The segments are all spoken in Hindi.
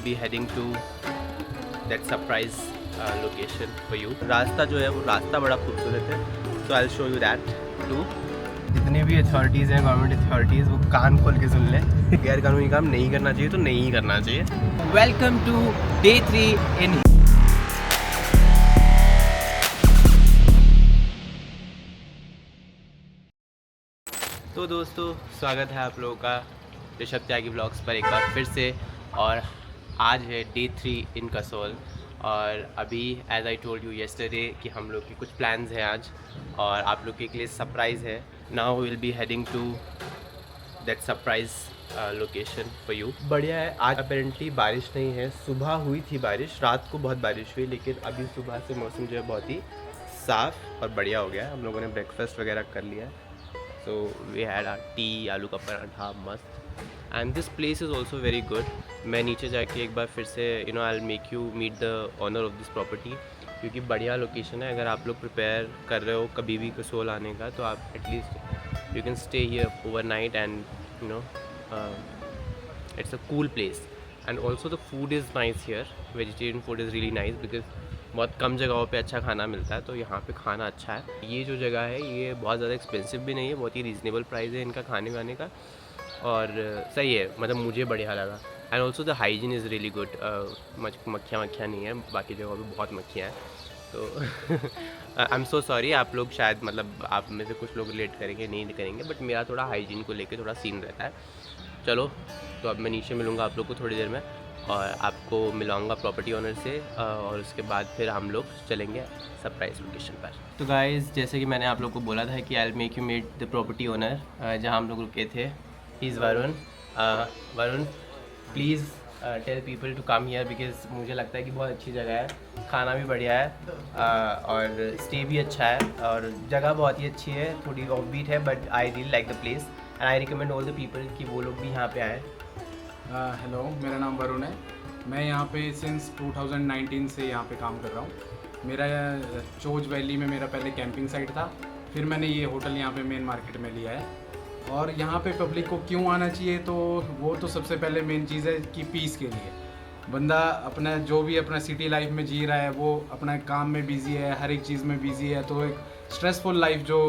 be heading to that surprise location for you. रास्ता जो है वो रास्ता बड़ा खूबसूरत है, so I'll show you that too. जितने भी अथॉरिटीज़ हैं, गवर्नमेंट अथॉरिटीज़, वो कान खोल के सुन लें। गैर कानूनी काम नहीं करना चाहिए तो नहीं करना चाहिए। वेलकम टू डे 3 इन। तो दोस्तों, स्वागत है आप लोगों का ऋषभ त्यागी ब्लॉग्स पर एक बार फिर से। और आज है डे 3 इन कसोल। और अभी as I told you yesterday कि हम लोग के कुछ प्लान्स हैं आज, और आप लोग के लिए सरप्राइज़ है। Now will be heading to that surprise location for you. बढ़िया है। आज अपेरेंटली बारिश नहीं है, सुबह हुई थी बारिश, रात को बहुत बारिश हुई, लेकिन अभी सुबह से मौसम जो है बहुत ही साफ़ और बढ़िया हो गया है। हम लोगों ने ब्रेकफास्ट वगैरह कर लिया है। So we had our tea, आलू का पराठा, मस्त। And this place is also very good. मैं नीचे जाके एक बार फिर से I'll make you meet the owner of this property, क्योंकि बढ़िया लोकेशन है। अगर आप लोग प्रिपेयर कर रहे हो कभी भी कसोल आने का, तो आप at least you can stay here overnight, and it's a cool place. And also the food is nice here. Vegetarian food is really nice because बहुत कम जगहों पे अच्छा खाना मिलता है, तो यहाँ पे खाना अच्छा है। ये जो जगह है ये बहुत ज़्यादा एक्सपेंसिव भी नहीं है, बहुत ही रीज़नेबल प्राइस है इनका खाने वाने का, और सही है, मतलब मुझे बढ़िया लगा। And also the hygiene is really good. मक्खियाँ नहीं है, बाकी जगहों पे बहुत मक्खियाँ हैं। तो आई एम सो सॉरी, आप लोग शायद मतलब आप में से कुछ लोग रिलेट करेंगे, नहीं करेंगे, बट मेरा थोड़ा हाइजीन को लेकर थोड़ा सीन रहता है। चलो, तो अब मैं नीचे मिलूँगा आप लोग को थोड़ी देर में, और आपको मिलाऊंगा प्रॉपर्टी ओनर से, और उसके बाद फिर हम लोग चलेंगे सरप्राइज लोकेशन पर। तो गाइस, जैसे कि मैंने आप लोग को बोला था कि I will make you meet the property owner, जहां हम लोग रुके थे। He is Varun. Varun, please tell people to come here, because मुझे लगता है कि बहुत अच्छी जगह है, खाना भी बढ़िया है, और स्टे भी अच्छा है, और जगह बहुत ही अच्छी है। थोड़ी ऑफ बीट है, but I really like the place, and I recommend all the people कि वो लोग भी यहाँ पे आए। हेलो, मेरा नाम वरुण है। मैं यहाँ पे सिंस 2019 से यहाँ पे काम कर रहा हूँ। मेरा चोज वैली में मेरा पहले कैंपिंग साइट था, फिर मैंने ये होटल यहाँ पे मेन मार्केट में लिया है। और यहाँ पे पब्लिक को क्यों आना चाहिए, तो वो तो सबसे पहले मेन चीज़ है कि पीस के लिए। बंदा अपना जो भी अपना सिटी लाइफ में जी रहा है, वो अपना काम में बिज़ी है, हर एक चीज़ में बिज़ी है, तो एक स्ट्रेसफुल लाइफ जो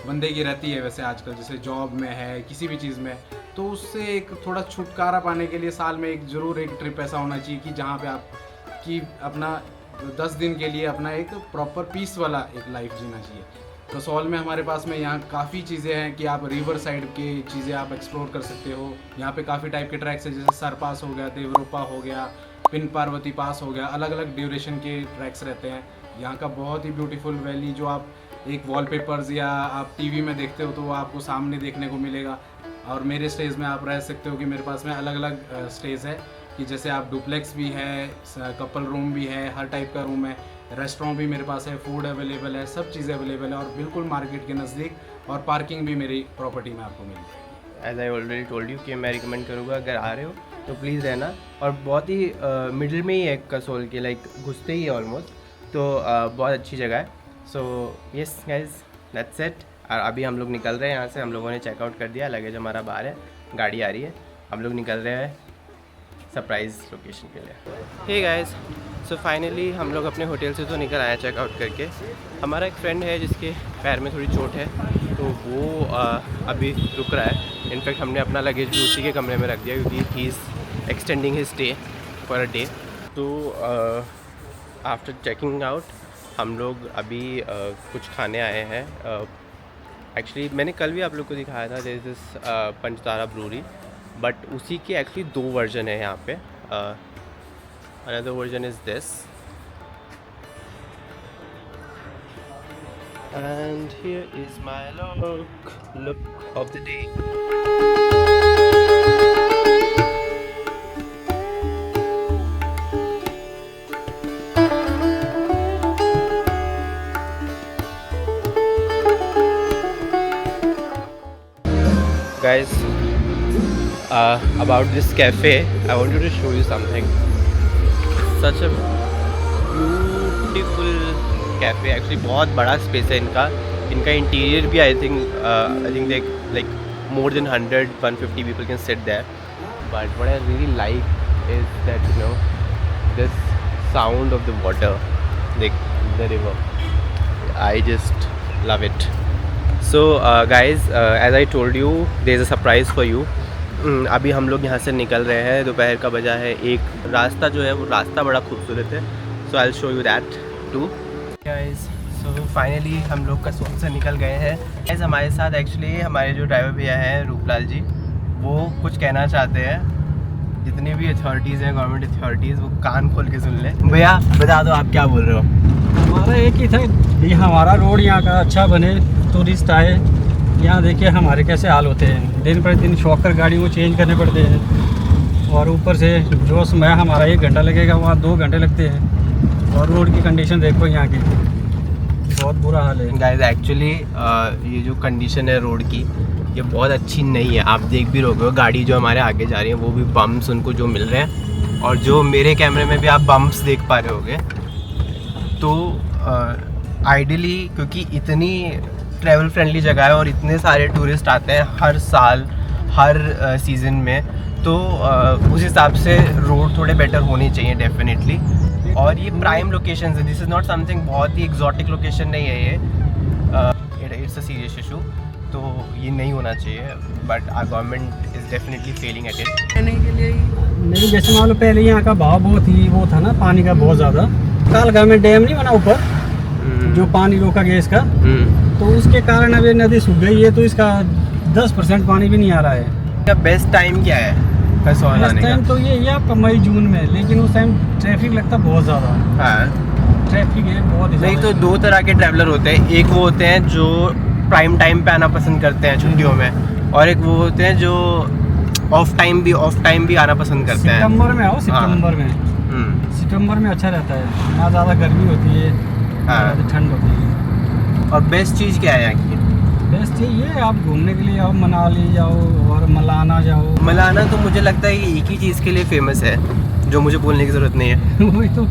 बंदे की रहती है वैसे आजकल, जैसे जॉब में है, किसी भी चीज़ में, तो उससे एक थोड़ा छुटकारा पाने के लिए साल में एक ज़रूर एक ट्रिप ऐसा होना चाहिए कि जहाँ पे आप कि अपना 10 दिन के लिए अपना एक प्रॉपर पीस वाला एक लाइफ जीना चाहिए। कसौल में हमारे पास में यहाँ काफ़ी चीज़ें हैं कि आप रिवर साइड की चीज़ें आप एक्सप्लोर कर सकते हो। यहाँ पे काफ़ी टाइप के ट्रैक्स हैं, जैसे सर पास हो गया, देवरोपा हो गया, पिन पार्वती पास हो गया, अलग अलग ड्यूरेशन के ट्रैक्स रहते हैं। यहाँ का बहुत ही ब्यूटीफुल वैली जो आप एक वॉलपेपर्स या आप टीवी में देखते हो तो वो आपको सामने देखने को मिलेगा। और मेरे स्टेज में आप रह सकते हो कि मेरे पास में अलग अलग स्टेज है, कि जैसे आप डुप्लेक्स भी है, कपल रूम भी है, हर टाइप का रूम है, रेस्टोरेंट भी मेरे पास है, फूड अवेलेबल है, सब चीज़ें अवेलेबल है, और बिल्कुल मार्केट के नज़दीक, और पार्किंग भी मेरी प्रॉपर्टी में आपको मिल जाएगी। As I already told you कि मैं रिकमेंड करूँगा, अगर आ रहे हो तो प्लीज़ रहना। और बहुत ही मिडिल में ही है कसोल के, लाइक घुसते ही है ऑलमोस्ट, तो बहुत अच्छी जगह है। So yes guys, that's it. और अभी हम लोग निकल रहे हैं यहाँ से। हम लोगों ने चेकआउट कर दिया, लगेज हमारा बाहर है, गाड़ी आ रही है, हम लोग निकल रहे हैं सरप्राइज़ लोकेशन के लिए। हे गाइज, सो फाइनली हम लोग अपने होटल से तो निकल आए चेकआउट करके। हमारा एक फ्रेंड है जिसके पैर में थोड़ी चोट है, तो वो अभी रुक रहा है। इनफैक्ट हमने अपना लगेज भी उसी के कमरे में रख दिया, क्योंकि he is extending his stay for a day. तो आफ्टर चेकिंग आउट हम लोग अभी कुछ खाने आए हैं। एक्चुअली मैंने कल भी आप लोग को दिखाया था, there is this Panchtara brewery, but उसी के एक्चुअली 2 वर्जन है यहाँ पे। Another version is this, and here is my look of the day. Guys, about this cafe, I wanted to show you something. Such a beautiful cafe. Actually, बहुत बड़ा space है इनका। इनका इंटीरियर भी I think like more than 150 people can sit there. But what I really like is that this sound of the water, like the river. I just love it. So guys, as I told you, there is a surprise for you. अभी हम लोग यहाँ से निकल रहे हैं, दोपहर का बजा है एक। रास्ता जो है वो रास्ता बड़ा खूबसूरत है, so I will show you that too guys. So finally हम लोग कसोल से निकल गए हैं। गाइस हमारे साथ एक्चुअली हमारे जो ड्राइवर भैया हैं रूपलाल जी, वो कुछ कहना चाहते हैं। जितने भी अथॉरिटीज़ हैं, गवर्नमेंट अथॉरिटीज़, वो कान खोल के सुन लें। भैया बता दो आप क्या बोल रहे हो। हमारा एक ही था कि हमारा रोड यहाँ का अच्छा बने, टूरिस्ट आए। यहाँ देखिए हमारे कैसे हाल होते हैं, दिन पर दिन शॉकर गाड़ी को चेंज करने पड़ते हैं, और ऊपर से जो समय हमारा 1 घंटा लगेगा वहाँ 2 घंटे लगते हैं। और रोड की कंडीशन देखो यहाँ की, बहुत बुरा हाल है गाइस। एक्चुअली ये जो कंडीशन है रोड की, ये बहुत अच्छी नहीं है। आप देख भी रहोगे, गाड़ी जो हमारे आगे जा रही है वो भी बम्प्स उनको जो मिल रहे हैं, और जो मेरे कैमरे में भी आप बम्प्स देख पा रहे होगे। तो आइडियली क्योंकि इतनी ट्रैवल फ्रेंडली जगह है और इतने सारे टूरिस्ट आते हैं हर साल, हर सीज़न में, तो उस हिसाब से रोड थोड़े बेटर होने चाहिए डेफिनेटली। और ये प्राइम लोकेशन है, दिस इज़ नॉट समथिंग बहुत ही एग्जॉटिक लोकेशन नहीं है ये, इट्स अ सीरियस इशू। तो ये नहीं होना चाहिए, but our government is definitely failing at it. नहीं, जैसे मान लो पहले यहाँ का भाव बहुत ही वो था ना, पानी का बहुत ज़्यादा। कालका में डैम नहीं बना ऊपर, जो पानी रोका गया इसका, तो उसके कारण अब ये नदी सूख गई है, तो इसका 10% पानी भी नहीं आ रहा है। इसका बेस्ट टाइम क्या है कसौल आने का? टाइम तो ये है आपका मई जून में, लेकिन उस टाइम ट्रैफिक लगता बहुत ज़्यादा। हाँ, ट्रैफिक है बहुत ही नहीं तो ज़्यादा। 2 तरह के ट्रैवलर होते हैं। एक वो होते हैं जो प्राइम टाइम पे आना पसंद करते हैं छुट्टियों में, और एक वो होते हैं जो ऑफ टाइम भी आना पसंद करते हैं। सितंबर में आओ, सितंबर में, सितंबर में अच्छा रहता है, ना ज़्यादा गर्मी होती है, ना ज़्यादा ठंड होती है। और बेस्ट चीज़ क्या है यहाँ की? बेस्ट ये है, आप घूमने के लिए आओ, मनाली जाओ और मलाना जाओ। मलाना तो मुझे लगता है ये एक ही चीज़ के लिए फेमस है, जो मुझे बोलने की ज़रूरत नहीं है। वही तो,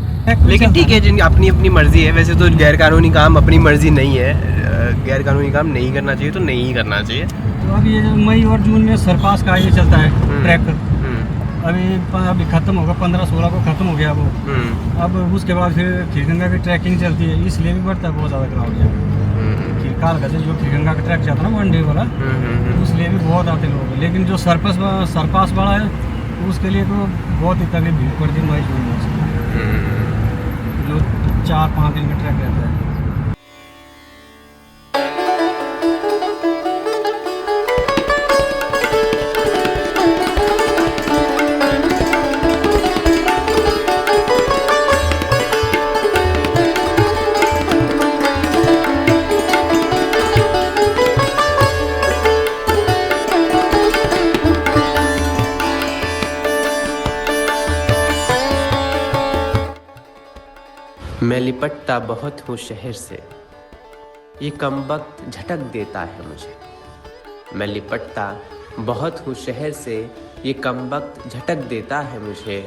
लेकिन ठीक है, जिनकी अपनी अपनी मर्ज़ी है। वैसे तो गैर कानूनी काम अपनी मर्ज़ी नहीं है, गैर कानूनी काम नहीं करना चाहिए तो नहीं करना चाहिए। तो अभी ये मई और जून में सरपास का ये चलता है ट्रैक, अभी ख़त्म होगा, 15-16 को ख़त्म हो गया वो। अब उसके बाद फिर खीरगंगा की ट्रैकिंग चलती है, इसलिए भी बढ़ता है बहुत ज़्यादा क्राउड यहाँ। कालका से जो खीरगंगा का ट्रैक जाता है ना 1 डे वाला, उसलिए भी बहुत आते लोग। लेकिन जो सरपास बड़ा है, उसके लिए तो बहुत ही तगड़ी भीड़ पड़ती है मई जून में, जो 4-5 दिन का ट्रैक रहता है। मैं लिपटता बहुत हूँ शहर से, ये कमबख्त झटक देता है मुझे। मैं लिपटता बहुत हूँ शहर से, ये कमबख्त झटक देता है मुझे।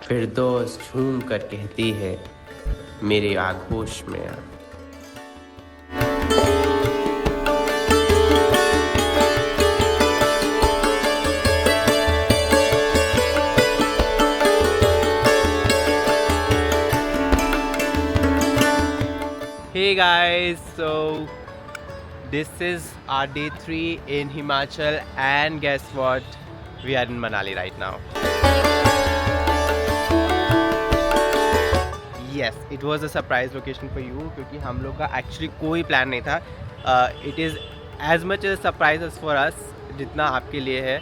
फिरदौस झूम कर कहती है मेरे आगोश में आ। Hey guys, so this is our day 3 in Himachal, and guess what? We are in Manali right now. Yes, it was a surprise location for you क्योंकि हम लोग का actually कोई plan नहीं था. It is as much a surprise as for us जितना आपके लिए है,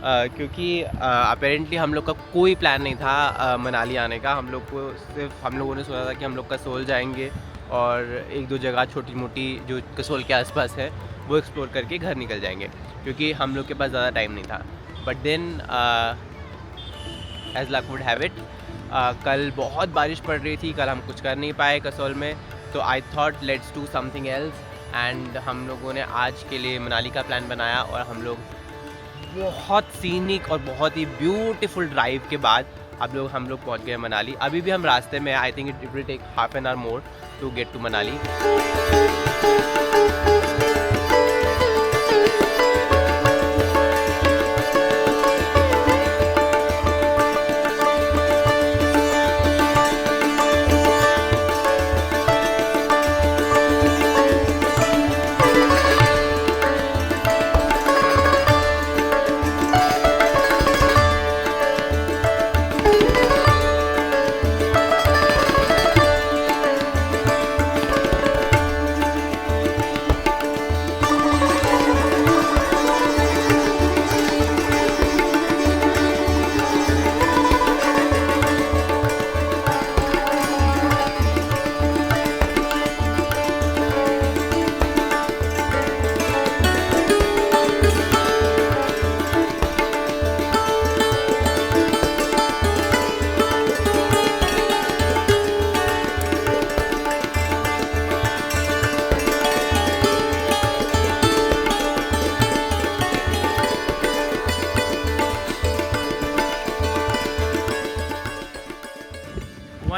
क्योंकि अपेरेंटली हम लोग का कोई प्लान नहीं था मनाली आने का। हम लोगों ने सोचा था कि हम लोग कसोल जाएंगे और 1-2 जगह छोटी मोटी जो कसोल के आसपास है वो एक्सप्लोर करके घर निकल जाएंगे, क्योंकि हम लोग के पास ज़्यादा टाइम नहीं था। But then as luck would have it, कल बहुत बारिश पड़ रही थी, कल हम कुछ कर नहीं पाए कसोल में, तो I thought let's do something else. And हम लोगों ने आज के लिए मनाली का प्लान बनाया, और हम लोग बहुत सीनिक और बहुत ही ब्यूटीफुल ड्राइव के बाद हम लोग पहुंच गए मनाली। अभी भी हम रास्ते में, I think it will take half an hour more to get to Manali.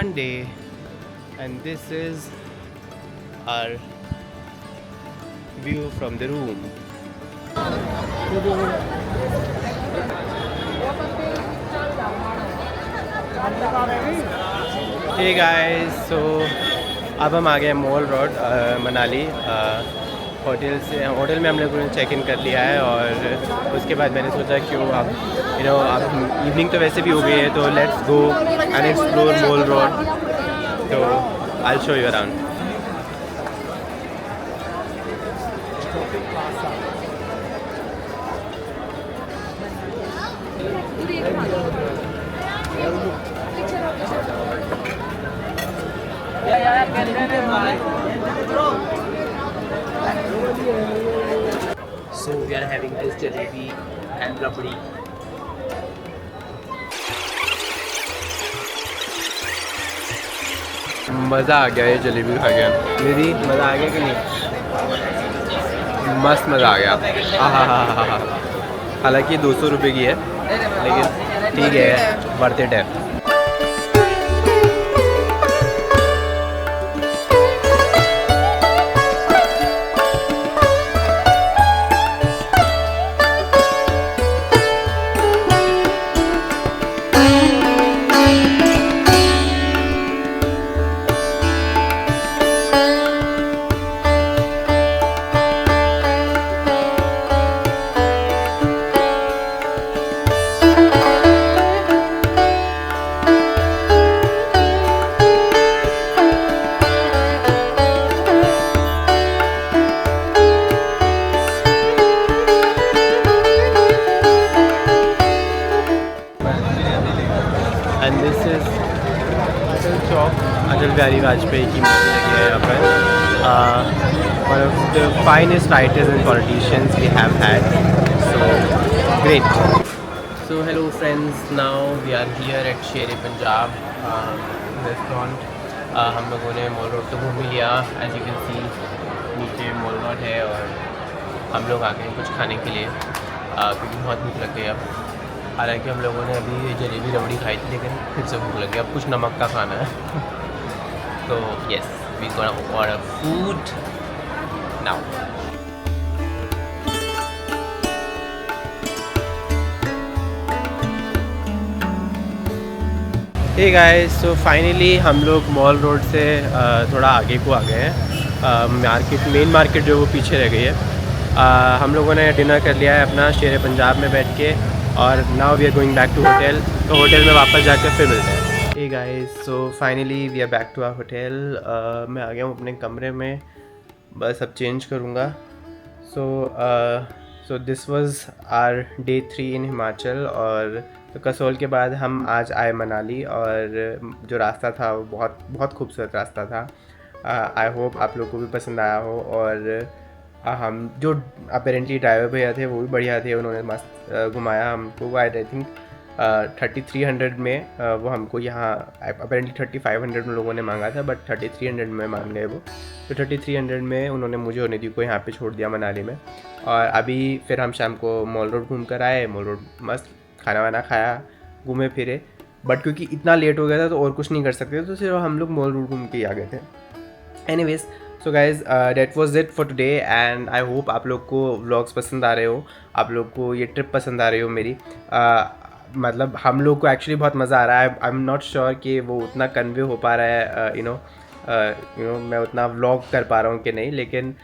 Monday, and this is our view from the room. Hey guys, so अब हम आ गए मॉल रोड मनाली होटल में हम लोगों ने चेक इन कर लिया है। और उसके बाद मैंने सोचा क्यों अब अब इवनिंग तो वैसे भी हो गई है, तो let's go and explore mall road. तो I will show you around. So we are having this jalebi and rabdi. मज़ा आ गया ये जलेबी खा गया। दीदी मज़ा आ गया कि नहीं? मस्त मज़ा आ गया। हाँ। हालांकि 200 रुपये की है, लेकिन ठीक है, वर्थ इट है। And this is Atal Chowk, Atal Bihari Vajpayee की मूर्ति लगी है यहाँ पर। One of the finest writers and politicians we have had, so great. So hello friends, now we are here at Sher Punjab restaurant. हम लोगों ने मॉल रोड तो घूम ही लिया, एज यू कैन सी नीचे मॉल रोड है, और हम लोग आ गए कुछ खाने के लिए क्योंकि बहुत भूख लग गई अब। हालांकि हम लोगों ने अभी जलेबी रबड़ी खाई थी, लेकिन फिर से भूख लगी, अब कुछ नमक का खाना है। तो yes, we gonna order food now. Hey guys, so finally हम लोग मॉल रोड से थोड़ा आगे को आ गए हैं। मेन मार्केट जो वो पीछे रह गई है। हम लोगों ने डिनर कर लिया है अपना शेर पंजाब में बैठ के, और now we are going back to hotel. तो होटल में वापस जाकर फिर मिलते हैं। Hey guys, so finally we are back to our hotel. मैं आ गया हूँ अपने कमरे में, बस अब चेंज करूँगा। So this was our day 3 in Himachal. और तो कसोल के बाद हम आज आए मनाली, और जो रास्ता था वो बहुत खूबसूरत रास्ता था। आई होप आप लोगों को भी पसंद आया हो। और हम जो अपेरेंटली ड्राइवर भैया थे वो भी बढ़िया थे, उन्होंने मस्त घुमाया हमको। आई थिंक 3300 में वो हमको यहाँ, अपेरेंटली 3500 में लोगों ने मांगा था, बट 3300 में मान गए वो। तो 3300 में उन्होंने मुझे और निधि को यहाँ पे छोड़ दिया मनाली में। और अभी फिर हम शाम को मॉल रोड घूम कर आए। मॉल रोड मस्त खाना वाना खाया, घूमे फिरे, बट क्योंकि इतना लेट हो गया था तो और कुछ नहीं कर सकते थे, तो सिर्फ हम लोग मॉल रोड घूम के ही आ गए थे। Anyways, so guys, that was it for today, and I hope आप लोग को व्लॉग्स पसंद आ रहे हो, आप लोग को ये ट्रिप पसंद आ रही हो मेरी। मतलब हम लोग को एक्चुअली बहुत मज़ा आ रहा है। आई एम नॉट श्योर कि वो उतना कन्वे हो पा रहा है, यू नो मैं उतना व्लॉग कर पा रहा हूँ कि नहीं, लेकिन